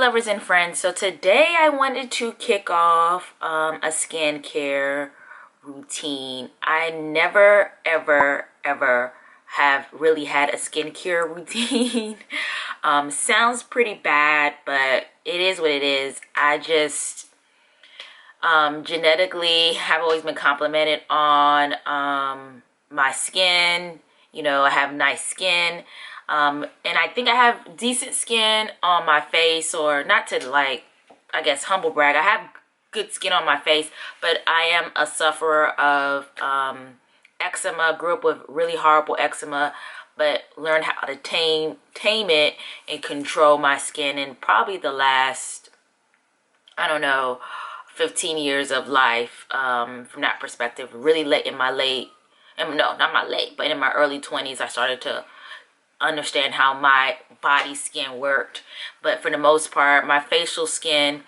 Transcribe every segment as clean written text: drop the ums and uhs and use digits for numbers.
lovers and friends. So today I wanted to kick off a skincare routine. I never ever have really had a skincare routine. Sounds pretty bad, but it is what it is. I just genetically have always been complimented on my skin. You know, I have nice skin. And I think I have decent skin on my face, or not to, like, I guess, humble brag. I have good skin on my face, but I am a sufferer of eczema. Grew up with really horrible eczema, but learned how to tame it and control my skin in probably the last, I don't know, 15 years of life. From that perspective, really late in my no, not my late, but in my early 20s, I started to understand how my body skin worked. But for the most part, my facial skin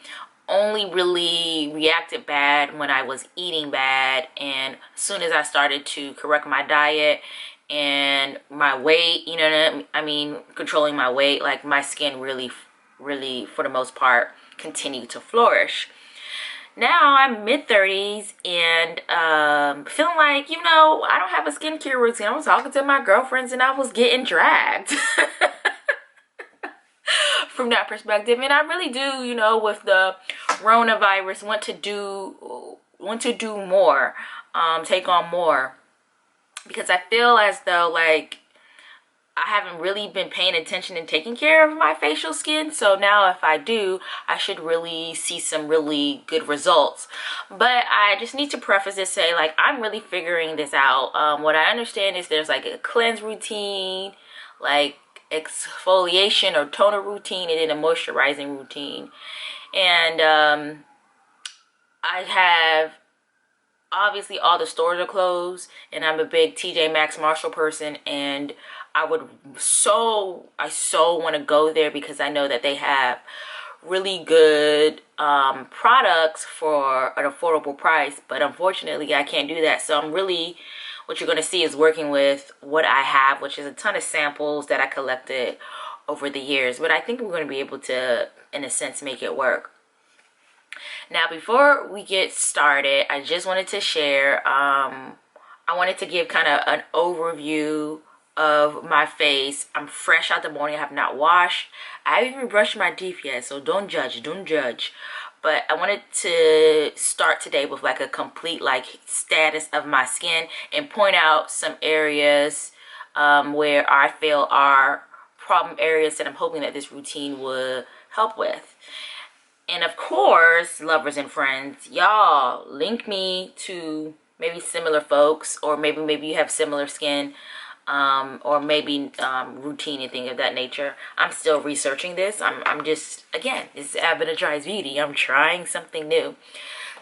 only really reacted bad when I was eating bad, and as soon as I started to correct my diet and my weight, you know what I mean, controlling my weight, like, my skin really for the most part continued to flourish. Now I'm mid-30s and feeling like, you know, I don't have a skincare routine. I was talking to my girlfriends and I was getting dragged from that perspective. And I really do, you know, with the coronavirus, want to do more, take on more, because I feel as though, like, I haven't really been paying attention and taking care of my facial skin. So now if I do, I should really see some really good results. But I just need to preface this, say, like, I'm really figuring this out. What I understand is there's like a cleanse routine, like exfoliation or toner routine, and then a moisturizing routine. And I have, obviously all the stores are closed, and I'm a big TJ Maxx Marshall person, and I so want to go there because I know that they have really good products for an affordable price. But unfortunately, I can't do that. So I'm really, what you're going to see is working with what I have, which is a ton of samples that I collected over the years. But I think we're going to be able to, in a sense, make it work. Now, before we get started, I just wanted to share, I wanted to give kind of an overview of my face. I'm fresh out the morning. I have not washed. I haven't even brushed my teeth yet, so don't judge. But I wanted to start today with like a complete, like, status of my skin and point out some areas where I feel are problem areas that I'm hoping that this routine would help with. And of course, lovers and friends, y'all link me to maybe similar folks, or maybe you have similar skin, or maybe routine and things of that nature. I'm still researching this. I'm just, again, it's Abbott Tries Beauty. I'm trying something new.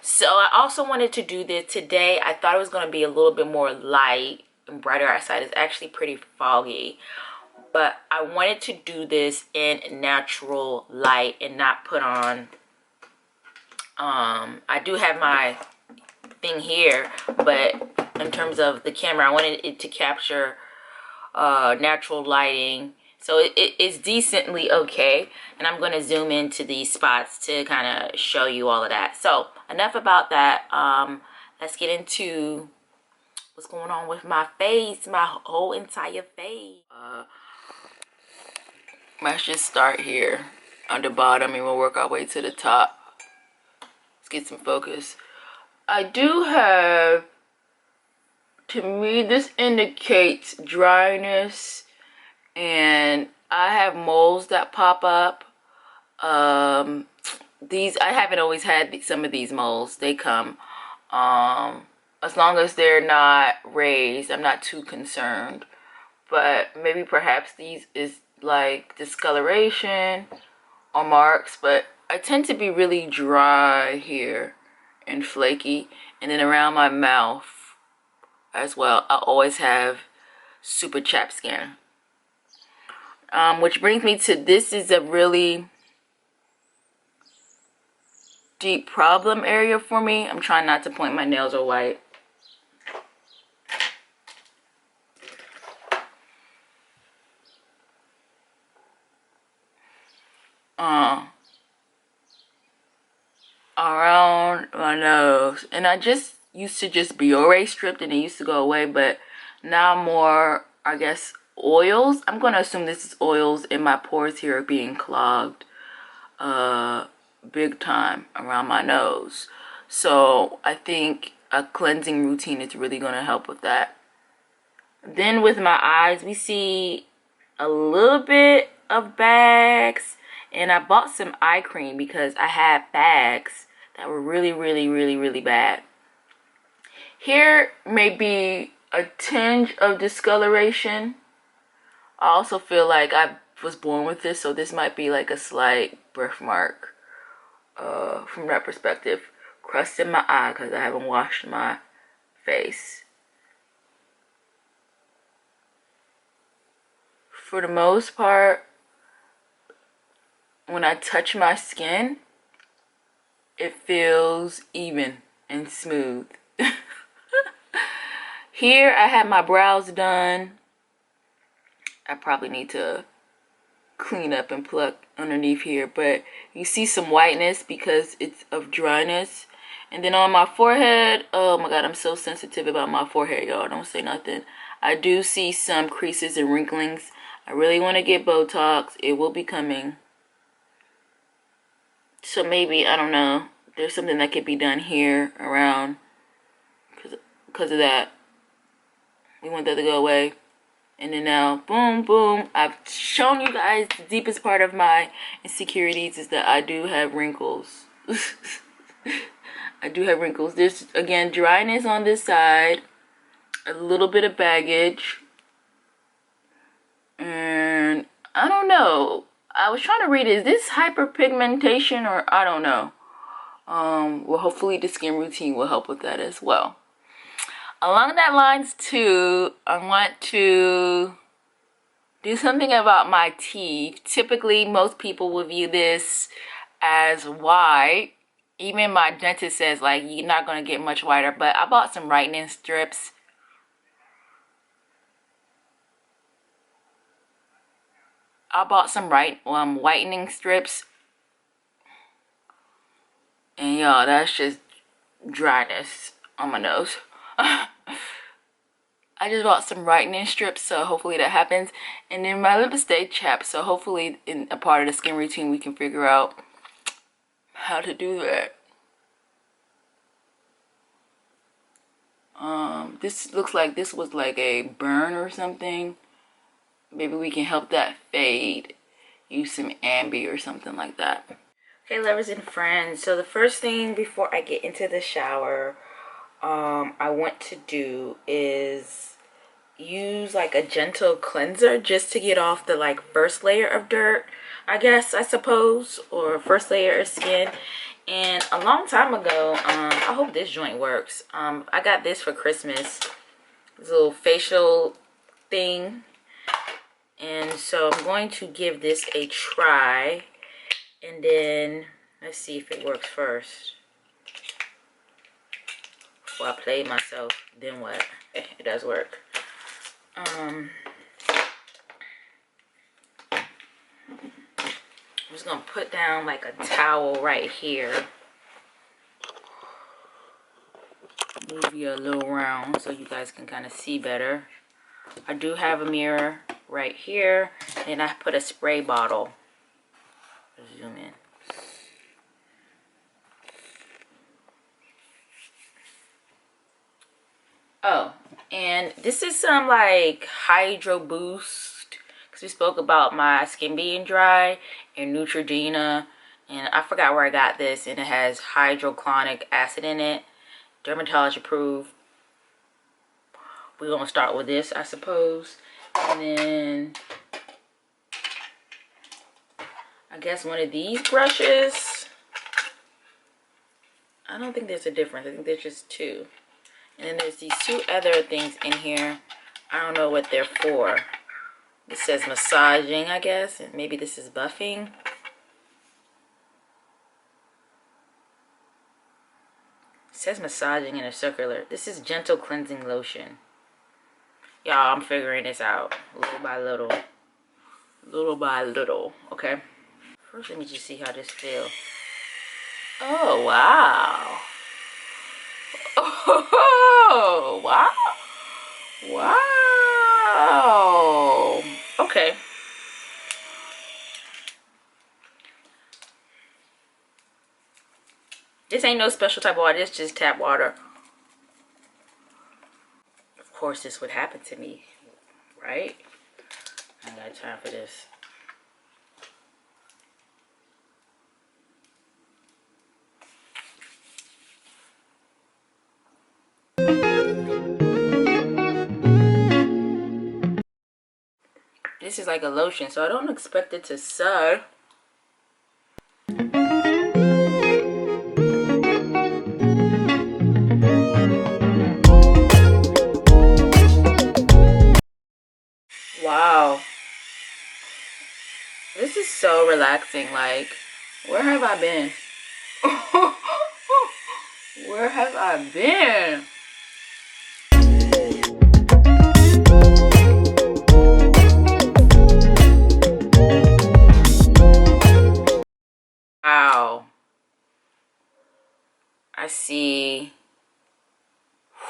So I also wanted to do this today. I thought it was going to be a little bit more light and brighter outside. It's actually pretty foggy. But I wanted to do this in natural light and not put on, I do have my thing here, but in terms of the camera, I wanted it to capture natural lighting. So it's decently okay. And I'm going to zoom into these spots to kind of show you all of that. So enough about that. Let's get into what's going on with my face, my whole entire face. Let's just start here on the bottom and we'll work our way to the top. Let's get some focus. I do have, to me, this indicates dryness, and I have moles that pop up. These, I haven't always had some of these moles. They come. As long as they're not raised, I'm not too concerned. But maybe perhaps these is like discoloration or marks, but I tend to be really dry here and flaky, and then around my mouth as well. I always have super chapped skin, which brings me to, this is a really deep problem area for me. I'm trying not to point, my nails are white. around my nose. And I just used to just be already stripped and it used to go away, but now more, I guess, oils. I'm going to assume this is oils, and my pores here are being clogged big time around my nose. So I think a cleansing routine is really going to help with that. Then with my eyes, we see a little bit of bags, and I bought some eye cream because I had bags that were really bad. Here may be a tinge of discoloration. I also feel like I was born with this, so this might be like a slight birthmark from that perspective. Crust in my eye because I haven't washed my face. For the most part, when I touch my skin, it feels even and smooth. Here, I had my brows done. I probably need to clean up and pluck underneath here, but you see some whiteness because it's of dryness. And then on my forehead, oh my god, I'm so sensitive about my forehead, y'all. Don't say nothing. I do see some creases and wrinklings. I really want to get Botox. It will be coming. So maybe, I don't know, there's something that could be done here around because of that. We want that to go away. And then now, boom, boom. I've shown you guys the deepest part of my insecurities is that I do have wrinkles. I do have wrinkles. There's, again, dryness on this side. A little bit of baggage. And I don't know. I was trying to read, is this hyperpigmentation or I don't know. Well, hopefully the skin routine will help with that as well. Along that lines too, I want to do something about my teeth. Typically, most people will view this as white. Even my dentist says, like, you're not going to get much whiter. But I bought some whitening strips. Whitening strips. And y'all, that's just dryness on my nose. I just bought some whitening strips, so hopefully that happens. And then my lips stay chapped, so hopefully in a part of the skin routine we can figure out how to do that. This looks like this was like a burn or something. Maybe we can help that fade. Use some Ambi or something like that. Okay, lovers and friends. So the first thing before I get into the shower, I want to do is use like a gentle cleanser just to get off the like first layer of dirt, I guess, I suppose, or first layer of skin. And a long time ago, I hope this joint works. I got this for Christmas, this little facial thing. And so I'm going to give this a try. And then let's see if it works first. Before I play myself, then what? It does work. I'm just gonna put down like a towel right here. Move you a little round so you guys can kind of see better. I do have a mirror right here, and I put a spray bottle. Zoom in. Oh, and this is some like Hydro Boost, because we spoke about my skin being dry, and Neutrogena, and I forgot where I got this, and it has hydrochloric acid in it, dermatologist approved. We're gonna start with this, I suppose, and then I guess one of these brushes. I don't think there's a difference. I think there's just two. And then there's these two other things in here. I don't know what they're for. It says massaging, I guess. And maybe this is buffing. It says massaging in a circular. This is gentle cleansing lotion. Y'all, I'm figuring this out little by little. Little by little, okay? First, let me just see how this feels. Oh, wow. Oh, wow. Wow. Okay. This ain't no special type of water. It's just tap water. Of course, this would happen to me, right? I ain't got time for this. This is like a lotion, so I don't expect it to suck. Wow. This is so relaxing. Like, where have I been? Where have I been? Wow. I see.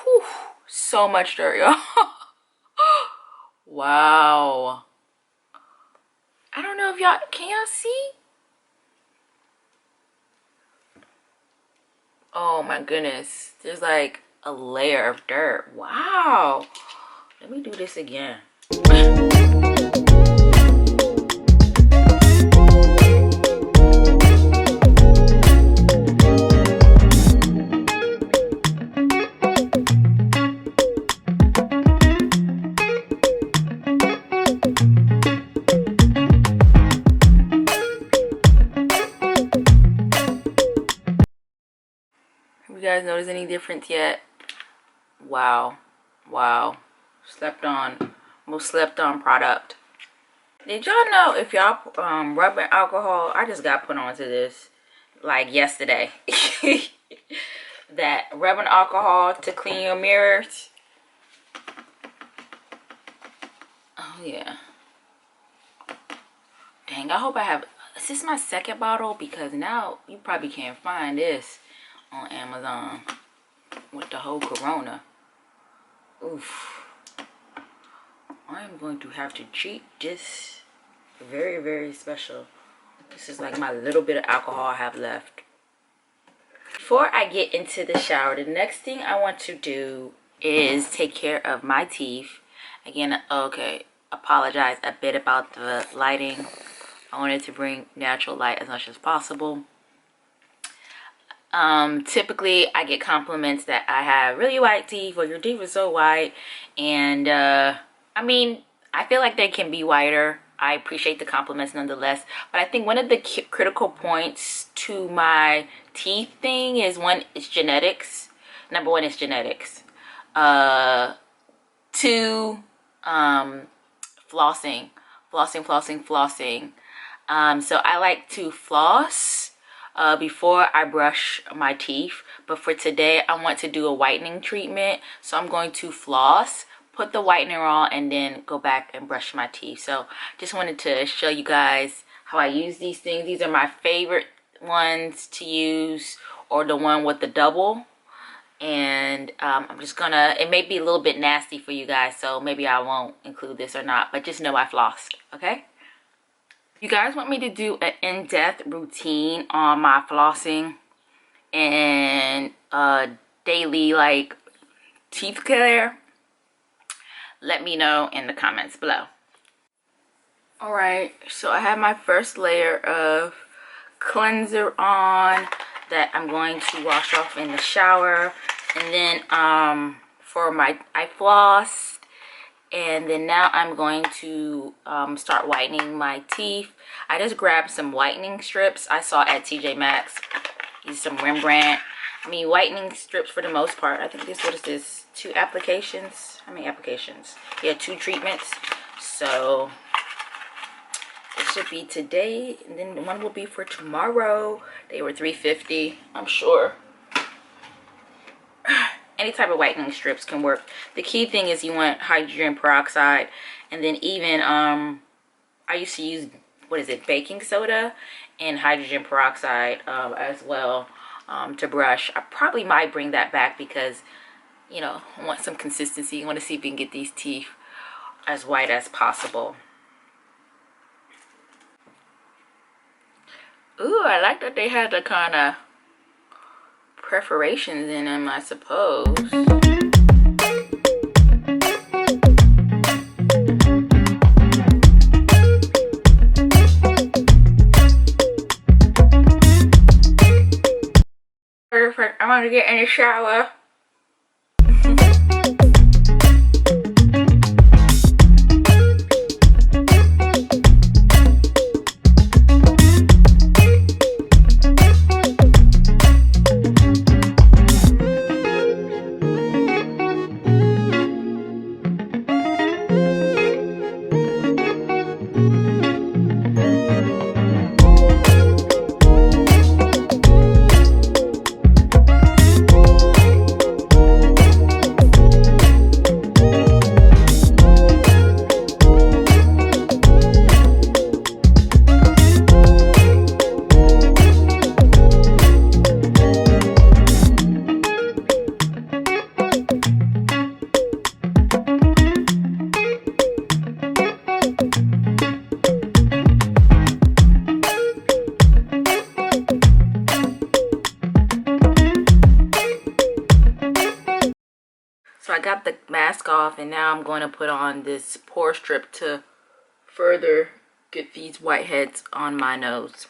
Whew, so much dirt, y'all. Wow. I don't know if y'all, can y'all see? Oh my goodness. There's like a layer of dirt. Wow. Let me do this again. You guys notice any difference yet? Wow. Wow. Slept on. Most slept on product. Did y'all know if y'all rubbing alcohol, I just got put onto this like yesterday. That rubbing alcohol to clean your mirrors. Oh yeah. Dang, I hope I have, is this my second bottle? Because now you probably can't find this on Amazon with the whole corona. Oof. I am going to have to treat this very, very special. This is like my little bit of alcohol I have left. Before I get into the shower, the next thing I want to do is take care of my teeth. Again, okay, apologize a bit about the lighting. I wanted to bring natural light as much as possible. Typically I get compliments that I have really white teeth, or your teeth are so white. And I mean, I feel like they can be whiter. I appreciate the compliments nonetheless, but I think one of the critical points to my teeth thing is, one, it's genetics. Number one is genetics. Two, flossing. So I like to floss before I brush my teeth, but for today I want to do a whitening treatment, so I'm going to floss, put the whitener on, and then go back and brush my teeth. So just wanted to show you guys how I use these things. These are my favorite ones to use, or the one with the double. And I'm just gonna, it may be a little bit nasty for you guys, so maybe I won't include this or not, but just know I flossed, okay? You guys want me to do an in-depth routine on my flossing and daily like teeth care? Let me know in the comments below. All right, so I have my first layer of cleanser on that I'm going to wash off in the shower. And then for my, I flossed, and then now I'm going to start whitening my teeth. I just grabbed some whitening strips I saw at TJ Maxx. Use some Rembrandt. I mean, whitening strips for the most part. I think this, what is this? 2 applications? How many applications? Yeah, 2 treatments. So it should be today, and then one will be for tomorrow. They were $3.50, I'm sure. Any type of whitening strips can work. The key thing is you want hydrogen peroxide, and then even I used to use, what is it, baking soda and hydrogen peroxide as well to brush. I probably might bring that back because, you know, I want some consistency. I want to see if we can get these teeth as white as possible. Ooh, I like that they had the kind of perforations in them, I suppose. Perfect. I'm gonna get in the shower. So I got the mask off, and now I'm going to put on this pore strip to further get these whiteheads on my nose.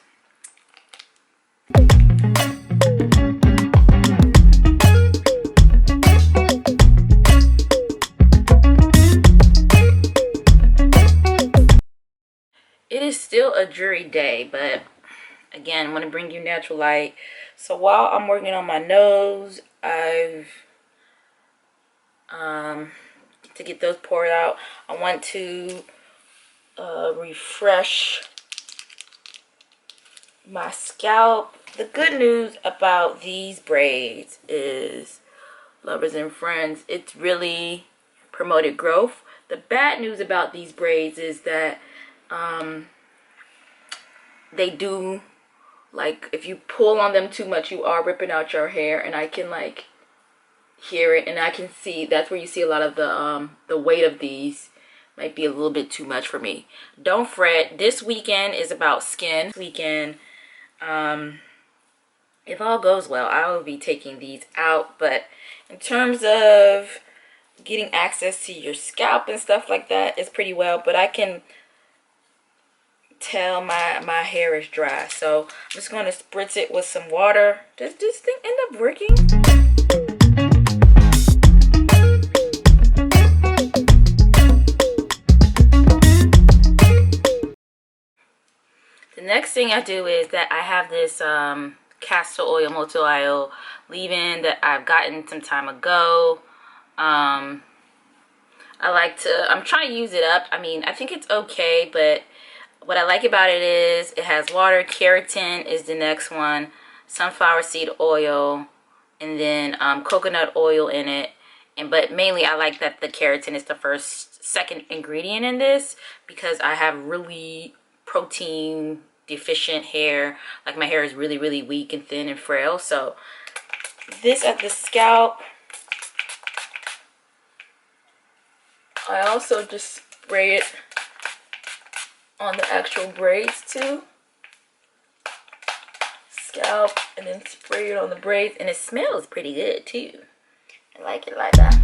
It is still a dreary day, but again, I'm going to bring you natural light. So while I'm working on my nose, I've to get those poured out, I want to refresh my scalp. The good news about these braids is, lovers and friends, it's really promoted growth. The bad news about these braids is that they do, like, if you pull on them too much, you are ripping out your hair, and I can like hear it, and I can see that's where you see a lot of the weight of these might be a little bit too much for me. Don't fret, this weekend is about skin. This weekend, if all goes well, I will be taking these out. But in terms of getting access to your scalp and stuff like that, it's pretty well. But I can tell my hair is dry, so I'm just going to spritz it with some water. Does this thing end up working? The next thing I do is that I have this castor oil, multi oil leave-in that I've gotten some time ago. I'm trying to use it up. I mean, I think it's okay, but what I like about it is it has water. Keratin is the next one, sunflower seed oil, and then coconut oil in it. But mainly I like that the keratin is the second ingredient in this, because I have really protein deficient hair. Like, my hair is really, really weak and thin and frail. So this at the scalp. I also just spray it on the actual braids too. Scalp, and then spray it on the braids, and it smells pretty good too. I like it like that.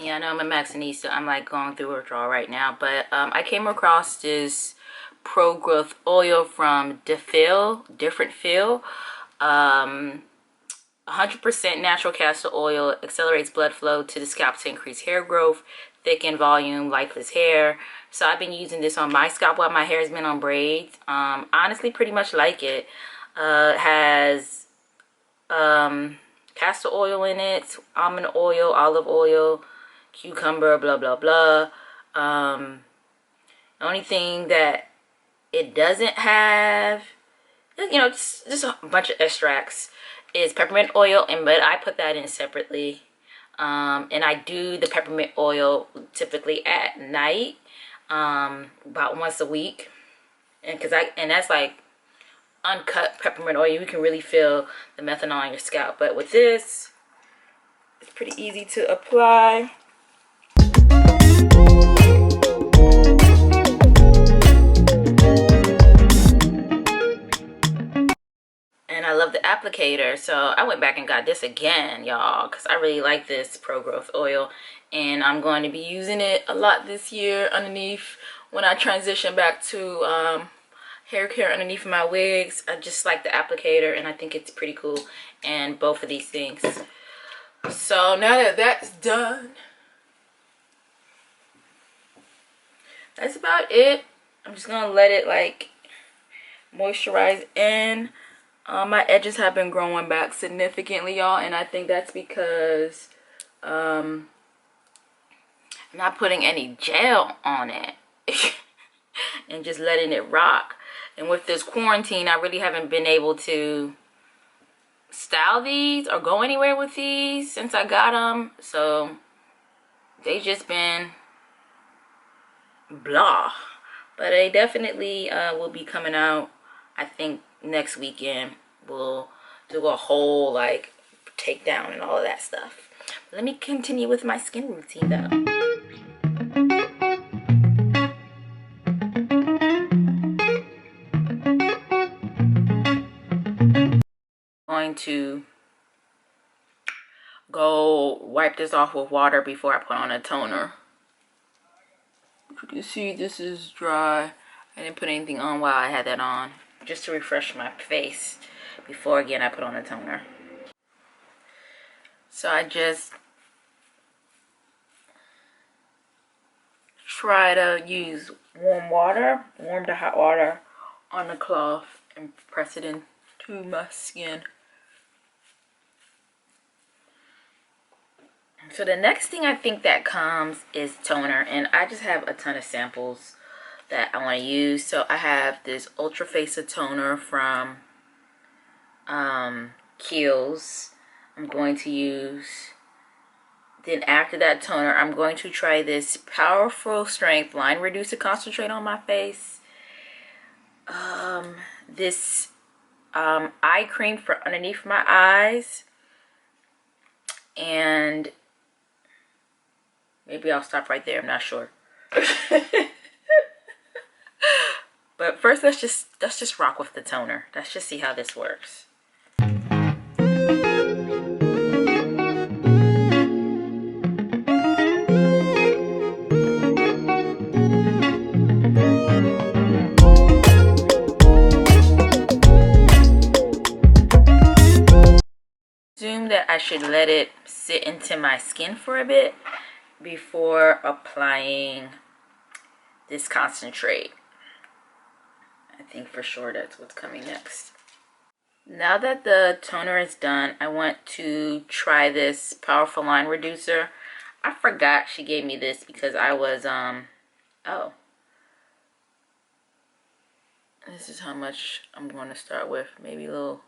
I know I'm a Maxinista. I'm like going through a withdrawal right now, but I came across this pro growth oil from Different Feel. 100% natural castor oil accelerates blood flow to the scalp to increase hair growth, thicken volume, lifeless hair. So I've been using this on my scalp while my hair has been on braids. Honestly, pretty much like it. Has castor oil in it, almond oil, olive oil, cucumber, blah blah blah. The only thing that it doesn't have, you know, just a bunch of extracts, is peppermint oil, but I put that in separately. And I do the peppermint oil typically at night, about once a week, and that's like uncut peppermint oil. You can really feel the methanol on your scalp, but with this, it's pretty easy to apply. And I love the applicator, so I went back and got this again, y'all, because I really like this Pro Growth oil, and I'm going to be using it a lot this year underneath when I transition back to hair care underneath my wigs. I just like the applicator, and I think it's pretty cool, and both of these things. So now that that's done, that's about it. I'm just gonna let it like moisturize in. My edges have been growing back significantly, y'all, and I think that's because I'm not putting any gel on it and just letting it rock. And with this quarantine, I really haven't been able to style these or go anywhere with these since I got them, so they just been blah. But they definitely will be coming out, I think, next weekend. We'll do a whole like takedown and all of that stuff. Let me continue with my skin routine though. Going to go wipe this off with water before I put on a toner. You can see this is dry. I didn't put anything on while I had that on, just to refresh my face before again I put on a toner. So I just try to use warm to hot water on the cloth and press it into my skin. So the next thing I think that comes is toner, and I just have a ton of samples that I want to use. So I have this Ultra Facer toner from Kiehl's. I'm going to use. Then after that toner, I'm going to try this Powerful Strength Line Reducer Concentrate on my face. This eye cream for underneath my eyes. And maybe I'll stop right there. I'm not sure. But first, let's just rock with the toner. Let's just see how this works. Assume that I should let it sit into my skin for a bit before applying this concentrate. I think for sure that's what's coming next. Now that the toner is done, I want to try this Powerful Line Reducer. I forgot she gave me this because I was oh, this is how much I'm going to start with. Maybe a little.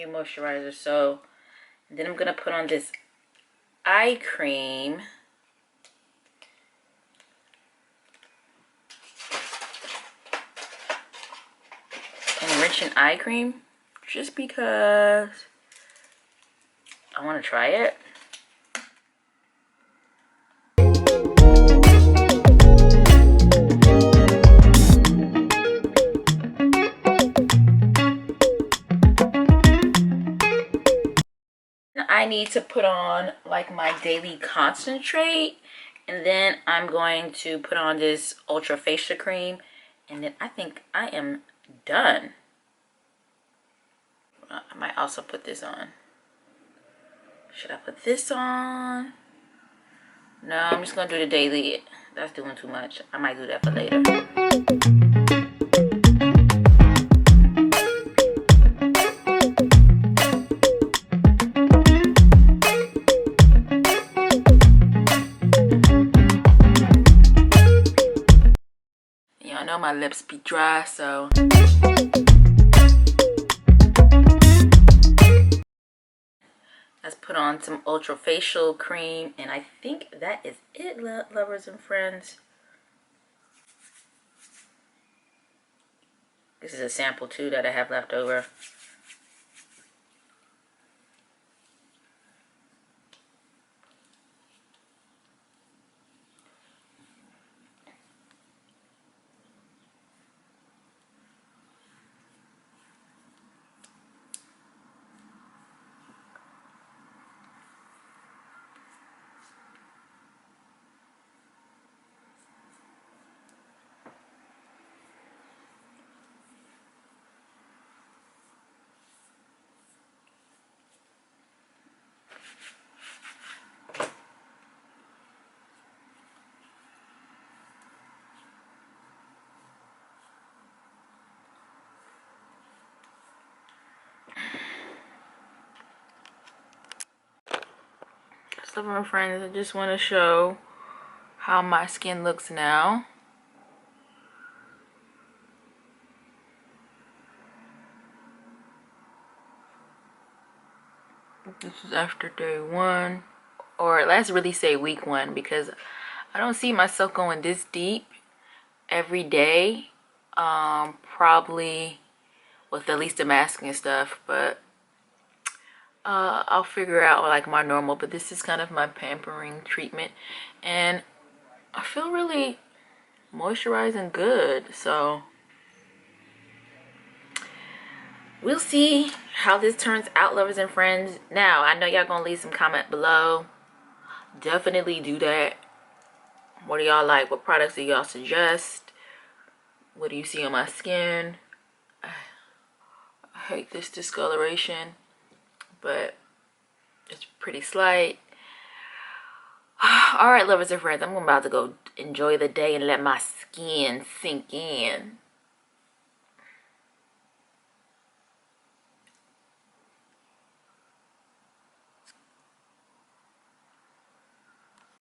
Moisturizer. So then I'm gonna put on this eye cream, enriching eye cream, just because I want to try it. I need to put on like my daily concentrate, and then I'm going to put on this Ultra Facial Cream, and then I think I am done. I might also put this on. Should I put this on? No, I'm just gonna do the daily. That's doing too much. I might do that for later. Y'all know my lips be dry, so let's put on some ultra facial cream, and I think that is it, lovers and friends. This is a sample too that I have left over. So my friends, I just want to show how my skin looks now. This is after day 1, or let's really say week 1, because I don't see myself going this deep every day. Probably with at least the masking and stuff, but I'll figure out like my normal. But this is kind of my pampering treatment, and I feel really moisturized and good, so we'll see how this turns out, lovers and friends. Now I know y'all gonna leave some comment below. Definitely do that. What do y'all like? What products do y'all suggest? What do you see on my skin? I hate this discoloration, but it's pretty slight. All right, lovers and friends, I'm about to go enjoy the day and let my skin sink in.